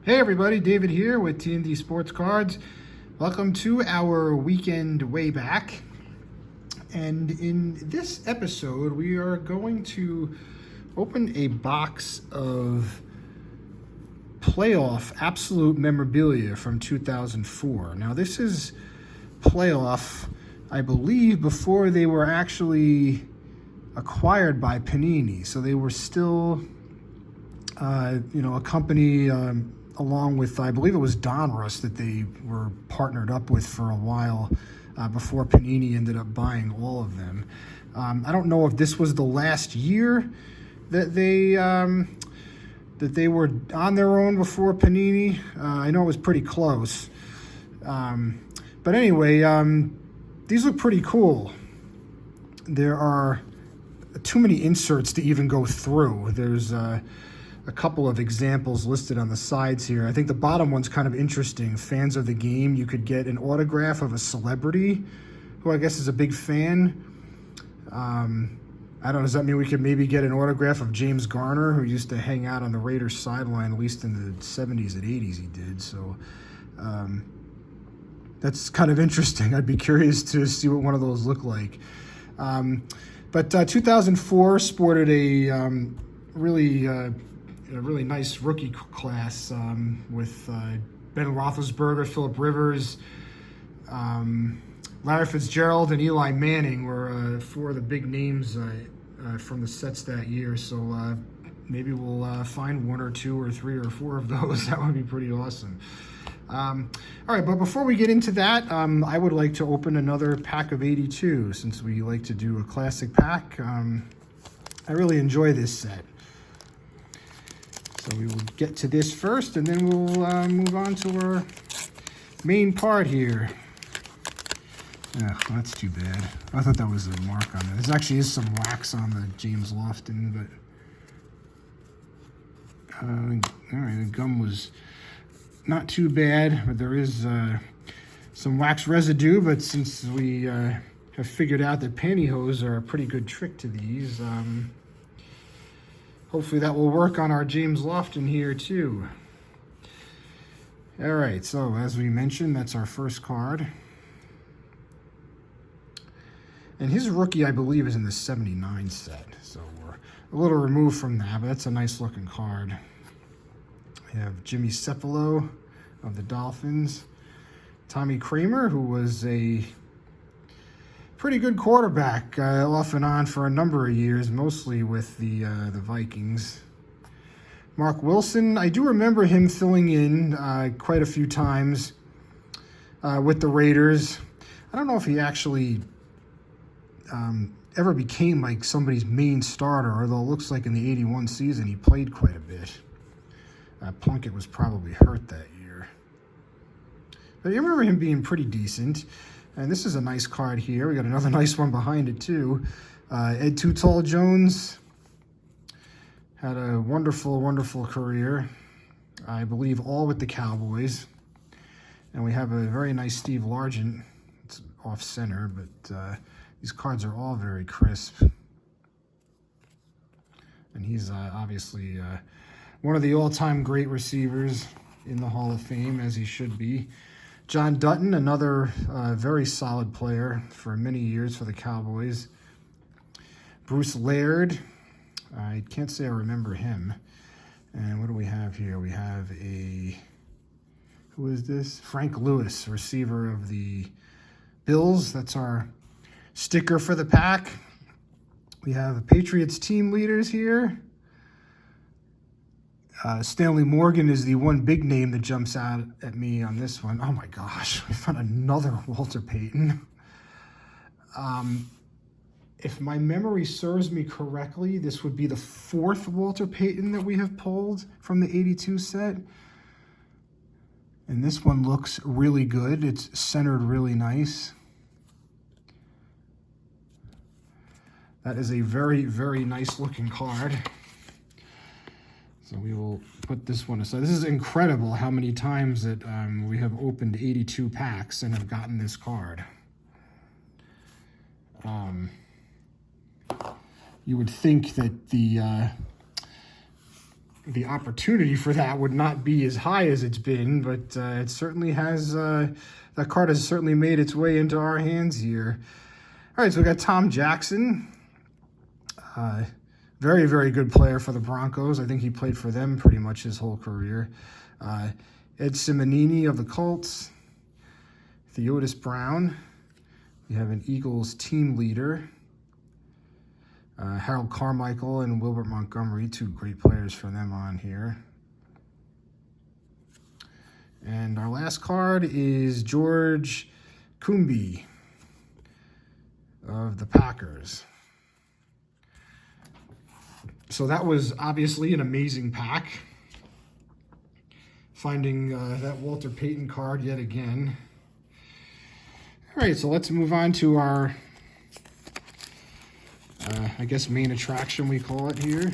Hey everybody, David here with T&D Sports Cards. Welcome to our weekend Wayback. And in this episode, we are going to open a box of playoff absolute memorabilia from 2004. Now this is playoff, I believe, before they were actually acquired by Panini. So they were still, a company along with, I believe it was Donruss that they were partnered up with for a while before Panini ended up buying all of them. I don't know if this was the last year that they were on their own before Panini. I know it was pretty close. But anyway, these look pretty cool. There are too many inserts to even go through. There's a couple of examples listed on the sides here. I think the bottom one's kind of interesting. Fans of the game, you could get an autograph of a celebrity who I guess is a big fan. I don't know, does that mean we could maybe get an autograph of James Garner, who used to hang out on the Raiders sideline, at least in the 70s and 80s he did. So that's kind of interesting. I'd be curious to see what one of those look like. But 2004 sported a really nice rookie class with Ben Roethlisberger, Phillip Rivers, Larry Fitzgerald, and Eli Manning were four of the big names from the sets that year. So maybe we'll find one or two or three or four of those. That would be pretty awesome. All right, but before we get into that, I would like to open another pack of 82 since we like to do a classic pack. I really enjoy this set. So we will get to this first, and then we'll move on to our main part here. Yeah, well, that's too bad. I thought that was a mark on it. There actually is some wax on the James Lofton, but all right, the gum was not too bad, but there is some wax residue. But since we have figured out that pantyhose are a pretty good trick to these, hopefully that will work on our James Lofton here too. All right, so as we mentioned, that's our first card. And his rookie, I believe, is in the 79 set. So we're a little removed from that, but that's a nice looking card. We have Jimmy Cephalo of the Dolphins. Tommy Kramer, who was a pretty good quarterback off and on for a number of years, mostly with the Vikings. Mark Wilson, I do remember him filling in quite a few times with the Raiders. I don't know if he actually ever became like somebody's main starter, although it looks like in the 81 season he played quite a bit. Plunkett was probably hurt that year. But I remember him being pretty decent. And this is a nice card here. We got another nice one behind it too. Ed Too Tall Jones had a wonderful, wonderful career. I believe all with the Cowboys. And we have a very nice Steve Largent. It's off center, but these cards are all very crisp. And he's obviously one of the all-time great receivers in the Hall of Fame, as he should be. John Dutton, another very solid player for many years for the Cowboys. Bruce Laird, I can't say I remember him. And what do we have here? We have who is this? Frank Lewis, receiver of the Bills. That's our sticker for the pack. We have the Patriots team leaders here. Stanley Morgan is the one big name that jumps out at me on this one. Oh my gosh, we found another Walter Payton. If my memory serves me correctly, this would be the fourth Walter Payton that we have pulled from the 82 set. And this one looks really good. It's centered really nice. That is a very, very nice looking card. So we will put this one aside. This is incredible how many times that we have opened 82 packs and have gotten this card. You would think that the the opportunity for that would not be as high as it's been, but it certainly has, that card has certainly made its way into our hands here. All right, so we got Tom Jackson. Very, very good player for the Broncos. I think he played for them pretty much his whole career. Ed Simonini of the Colts. Theodis Brown. We have an Eagles team leader. Harold Carmichael and Wilbert Montgomery, two great players for them on here. And our last card is George Kumbi of the Packers. So that was obviously an amazing pack. Finding that Walter Payton card yet again. All right, so let's move on to our, I guess, main attraction, we call it here.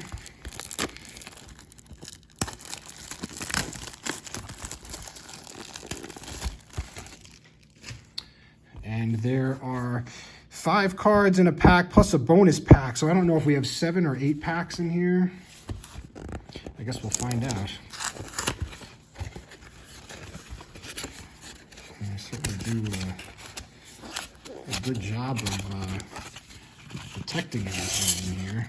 And there are 5 cards in a pack plus a bonus pack. So I don't know if we have 7 or 8 packs in here. I guess we'll find out. I certainly do a good job of protecting everything in here.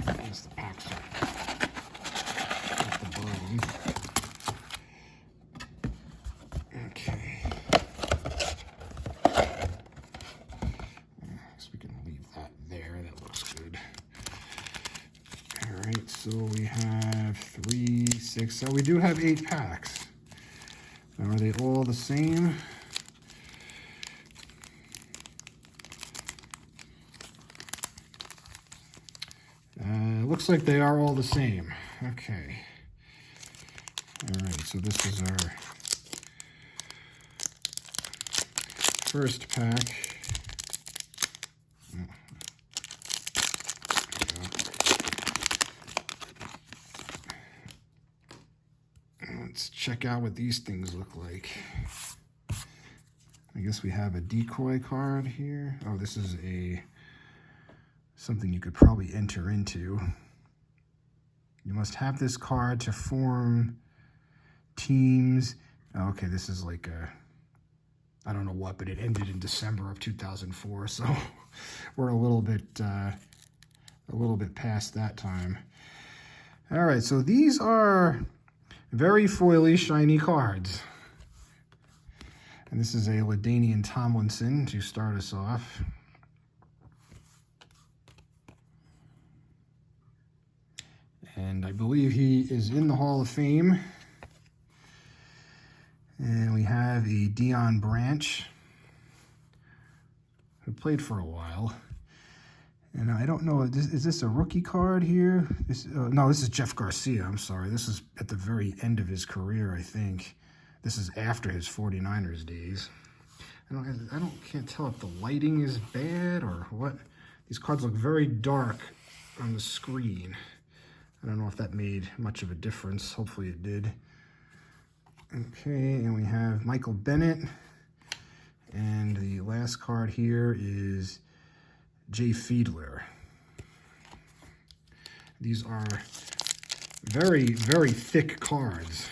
I guess the packs are at the bottom. Okay. So we can leave that there. That looks good. All right, so we have 3, 6. So we do have 8 packs. Now, are they all the same? Looks like they are all the same. Okay. All right, so this is our first pack. Let's check out what these things look like. I guess we have a decoy card here. Oh, this is something you could probably enter into. You must have this card to form teams. Oh, okay, this is like I don't know what, but it ended in December of 2004, so we're a little bit past that time. All right, so these are very foily, shiny cards. And this is a LaDainian Tomlinson to start us off. And I believe he is in the Hall of Fame. And we have a Dion Branch, who played for a while. And I don't know, is this a rookie card here? No, this is Jeff Garcia, I'm sorry. This is at the very end of his career, I think. This is after his 49ers days. Can't tell if the lighting is bad or what. These cards look very dark on the screen. I don't know if that made much of a difference. Hopefully it did. Okay, and we have Michael Bennett. And the last card here is Jay Fiedler. These are very, very thick cards.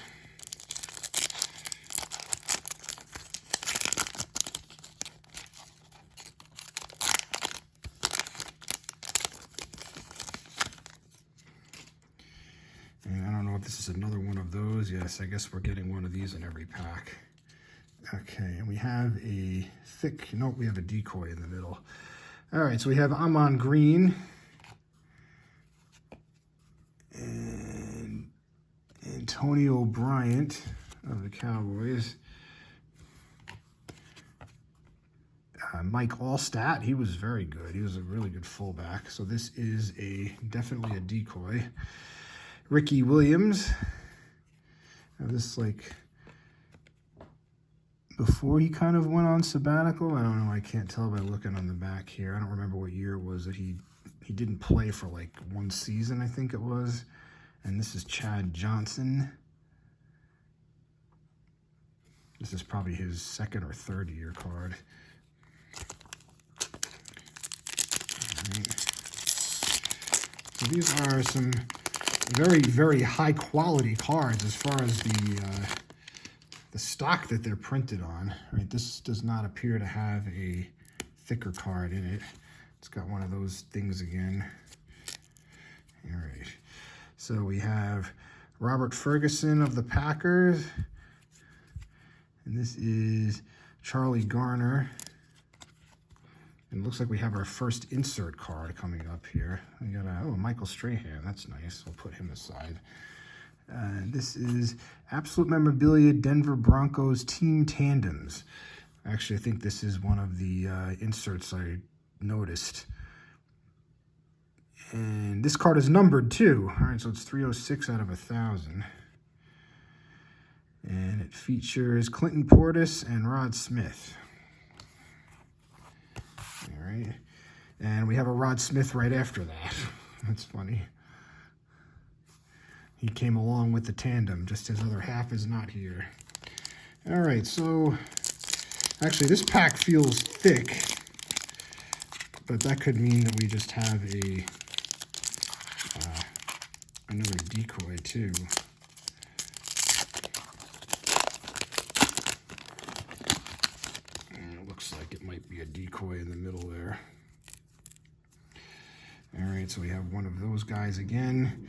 And I don't know if this is another one of those. Yes, I guess we're getting one of these in every pack. Okay, and we have a thick, nope, we have a decoy in the middle. All right, so we have Amon Green and Antonio Bryant of the Cowboys. Mike Allstat, he was very good. He was a really good fullback. So this is definitely a decoy. Ricky Williams. Now this like before he kind of went on sabbatical. I don't know. I can't tell by looking on the back here. I don't remember what year it was that he didn't play for like one season, I think it was. And this is Chad Johnson. This is probably his second or third year card. All right. So these are some very, very high quality cards as far as the stock that they're printed on. Right, this does not appear to have a thicker card in it. It's got one of those things again. All right, so we have Robert Ferguson of the Packers, and this is Charlie Garner. And it looks like we have our first insert card coming up here. We got Michael Strahan. That's nice. We'll put him aside. This is Absolute Memorabilia Denver Broncos Team Tandems. Actually, I think this is one of the inserts I noticed. And this card is numbered too. All right, so it's 306 out of 1,000. And it features Clinton Portis and Rod Smith. All right, and we have a Rod Smith right after that. That's funny. He came along with the tandem, just his other half is not here. All right, so actually this pack feels thick, but that could mean that we just have another decoy too. Looks like it might be a decoy in the middle there. All right, so we have one of those guys again.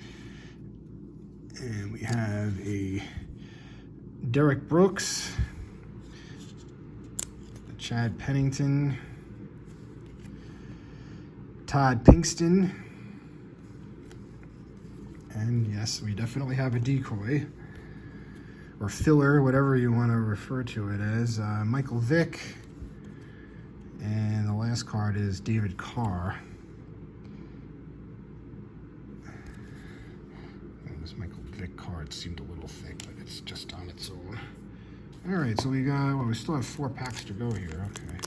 And we have a Derek Brooks, a Chad Pennington, Todd Pinkston, and yes, we definitely have a decoy, or filler, whatever you want to refer to it as, Michael Vick. And the last card is David Carr. And this Michael Vick card seemed a little thick, but it's just on its own. All right, so we got, well, we still have 4 packs to go here. Okay.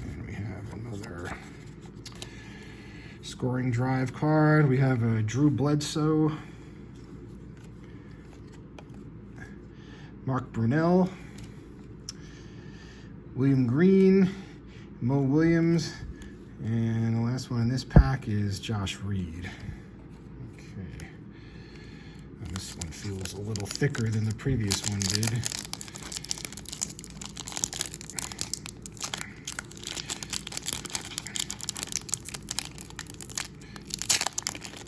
And we have another scoring drive card. We have a Drew Bledsoe, Mark Brunell, William Green, Mo Williams, and the last one in this pack is Josh Reed. Okay, and this one feels a little thicker than the previous one did.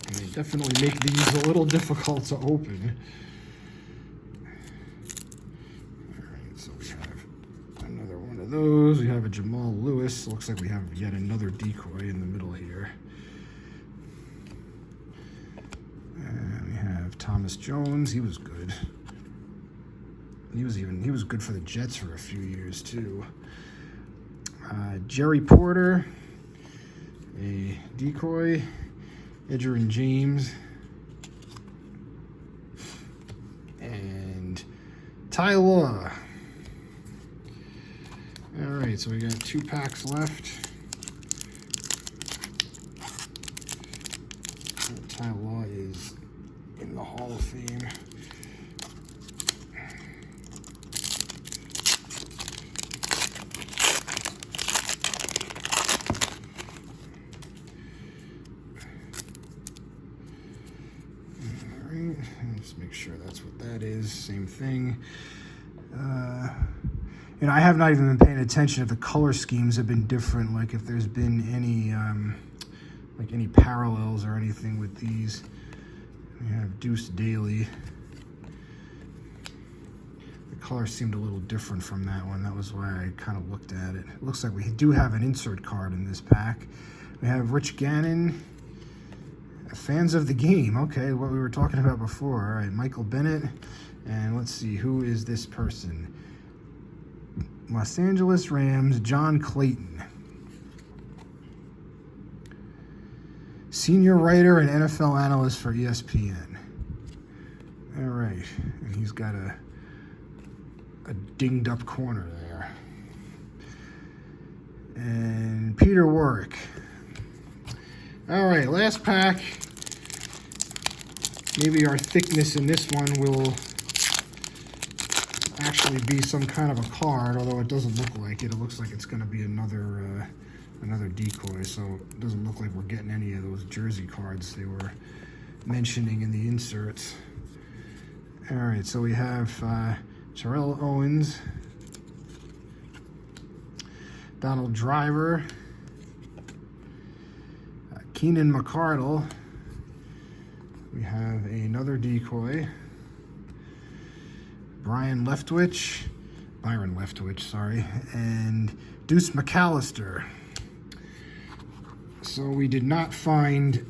And they definitely make these a little difficult to open. Those. We have a Jamal Lewis. Looks like we have yet another decoy in the middle here. And we have Thomas Jones. He was good. He was good for the Jets for a few years too. Jerry Porter, a decoy. Edgerrin James, and Ty Law. All right, so we got 2 packs left. Ty Law is in the Hall of Fame. All right, let's make sure that's what that is. Same thing. You know, I have not even been paying attention if the color schemes have been different, like if there's been any, like any parallels or anything with these. We have Deuce Daly. The color seemed a little different from that one. That was why I kind of looked at it. It looks like we do have an insert card in this pack. We have Rich Gannon, fans of the game. Okay, what we were talking about before. All right, Michael Bennett. And let's see, who is this person? Los Angeles Rams, John Clayton. Senior writer and NFL analyst for ESPN. All right, and he's got a dinged up corner there. And Peter Warwick. All right, last pack. Maybe our thickness in this one will actually be some kind of a card, although it doesn't look like it. It looks like it's going to be another decoy, so it doesn't look like we're getting any of those jersey cards they were mentioning in the inserts. All right, so we have Terrell Owens, Donald Driver, Keenan McCardle. We have another decoy, Byron Leftwich, sorry, and Deuce McAllister. So we did not find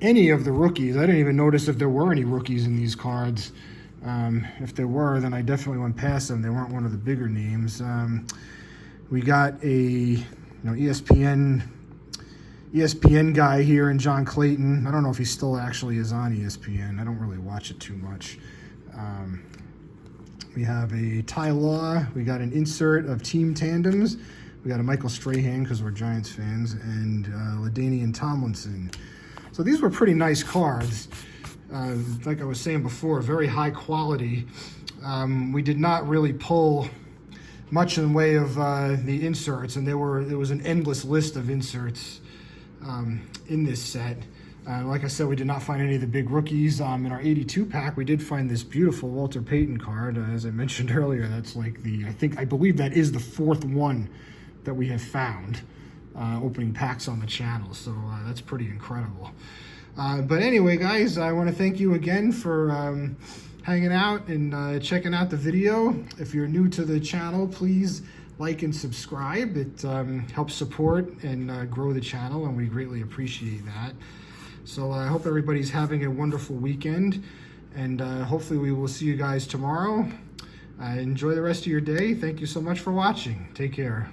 any of the rookies. I didn't even notice if there were any rookies in these cards. If there were, then I definitely went past them. They weren't one of the bigger names. We got a ESPN guy here in John Clayton. I don't know if he still actually is on ESPN. I don't really watch it too much. We have a Ty Law. We got an insert of team tandems. We got a Michael Strahan because we're Giants fans, and LaDainian Tomlinson. So these were pretty nice cards. Like I was saying before, very high quality. We did not really pull much in the way of the inserts, and there was an endless list of inserts in this set. Like I said, we did not find any of the big rookies. In our 82 pack, we did find this beautiful Walter Payton card. As I mentioned earlier, that's like I believe that is the fourth one that we have found opening packs on the channel. So that's pretty incredible. But anyway, guys, I want to thank you again for hanging out and checking out the video. If you're new to the channel, please like and subscribe. It helps support and grow the channel, and we greatly appreciate that. So I hope everybody's having a wonderful weekend, and hopefully we will see you guys tomorrow. Enjoy the rest of your day. Thank you so much for watching. Take care.